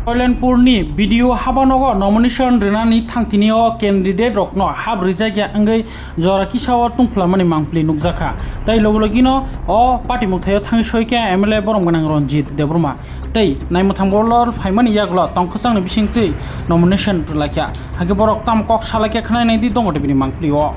कल्याणपुरनि video हाबानगो nomination रेनानि थांथिनियाव candidate रकनो हाब रिजायगिया अंगै जराखि सावा तुंफ्लामानि मांफ्लि नुकजाखा तै लगलगिनो अ पार्टी मुथायाव थांनि सयकिया एमएलए बरमगनां रंजित देब्रमा तै नायमथांगलर फाइमानि यागला तंखसांनि बिसिंथै नमिनेशन लाखिया हागे बरक ताम कक सालाकिया खनायनायदि दंगटिबिनि मांफ्लिओ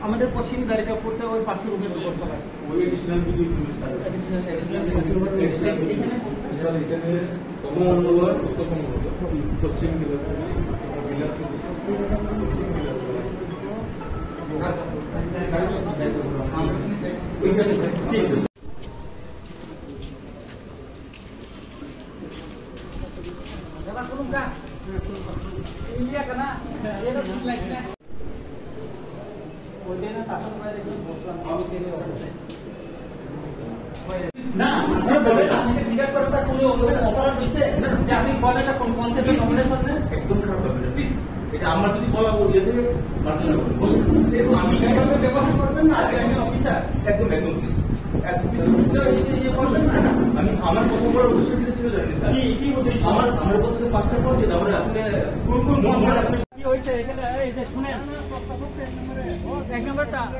আমাদের পশ্চিম গাড়িটা পড়তে ওই পাশে রুমের ব্যবস্থা হয় ওই এডিশনাল ভিডিও স্যার এখানে কমন নম্বর পশ্চিম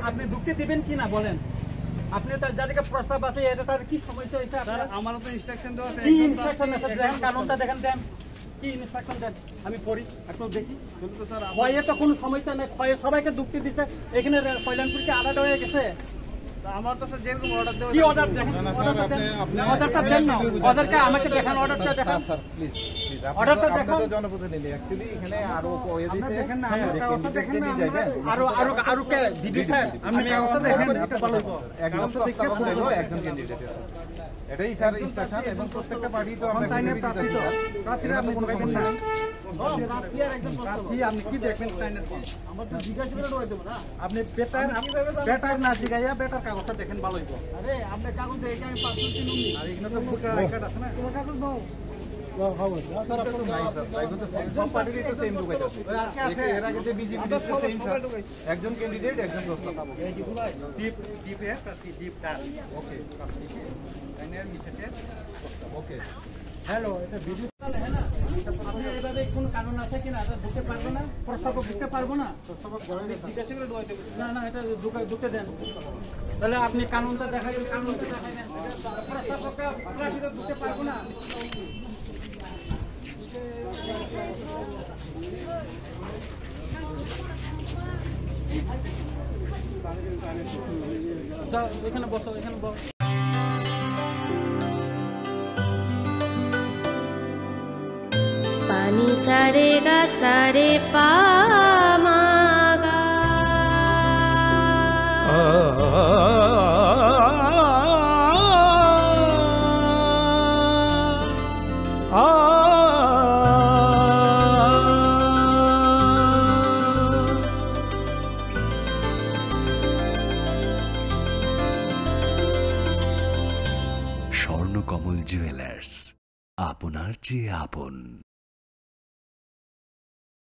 আপনি ঢুকতে দিবেন কিনা বলেন আপনি তার যাদেরকে প্রস্তাব আছে এটা তার কি সমস্যা হয়েছে আমারও তো ইনস্ট্রাকশন দেওয়া আছে কি ইনস্ট্রাকশন আছে দেখেন কানুনটা দেখেন দেন কি ইনস্ট্রাকশন দেন আমি পড়ি একটু দেখি তো স্যার ভয়ে তো কোনো সমস্যা নেই ভয়ে সবাইকে ঢুকতে দিচ্ছে এখানে কল্যাণপুরকে আলাদা হয়ে গেছে আমার তো স্যার যেরকম অর্ডার দেওয়া কি অর্ডার দেখেন অর্ডারটা দেন না অর্ডারটা আমাকে দেখান অর্ডারটা দেখান স্যার প্লিজ অর্ডারটা দেখান জনপ্রতিনিধি অ্যাকচুয়ালি এখানে আরো কয়ে দিতে দেখেন না আমরা দেখেন না আরো কে ভিডিও স্যার আপনি কাগজটা দেখেন একটু ভালো হবে একদম তো দেখে বলবো একজন ক্যান্ডিডেটের এটাই স্যার ইনস্ট্রাকশন এবং প্রত্যেকটা পার্টি তো আমরা চাইনা প্রার্থীরা আপনি কোনো ব্যাপার না প্রার্থী আর একজন প্রার্থী আপনি কি দেখবেন স্ট্যান্ডার্ড কোন আমরা তো জিজ্ঞাসা করে রয়ে যাব না আপনি বেটার না জিগাইয়া বেটার কাগজটা দেখেন ভালো হইব আরে আপনি কাগজ দেখে আমি 500 কিনুনি আর এখানে তো ফুটা রেকর্ড আছে না কোন কাগজ দাও স্যার আপনার নাই স্যার লাইভে তো সব পার্টিরই তো সেম ঢুকাই যাচ্ছে এর আগে যে বিজেপি তো সেম স্যার একজন ক্যান্ডিডেট একজন প্রস্তাব ডিপ এর প্রার্থী ডিপ ডাল ওকে এনআর মিসেসের ওকে হ্যালো এটা ভিডিও চলে है ना আপনি এভাবে কোন কারণ আছে কিনা এটা দিতে পারবো না প্রস্তাব দিতে পারবো না প্রস্তাব গড়ে জিজ্ঞাসা করে দোয়াইতে না না এটা ঢুকে দেন তাহলে আপনি কানুনটা দেখাই দেন প্রস্তাবকে প্রার্থীরা দিতে পারবো না এখানে বসো पानी सारे गा सारे पा मागा স্বর্ণকমল জুয়েলার্স আপনার চেয়ে আপন।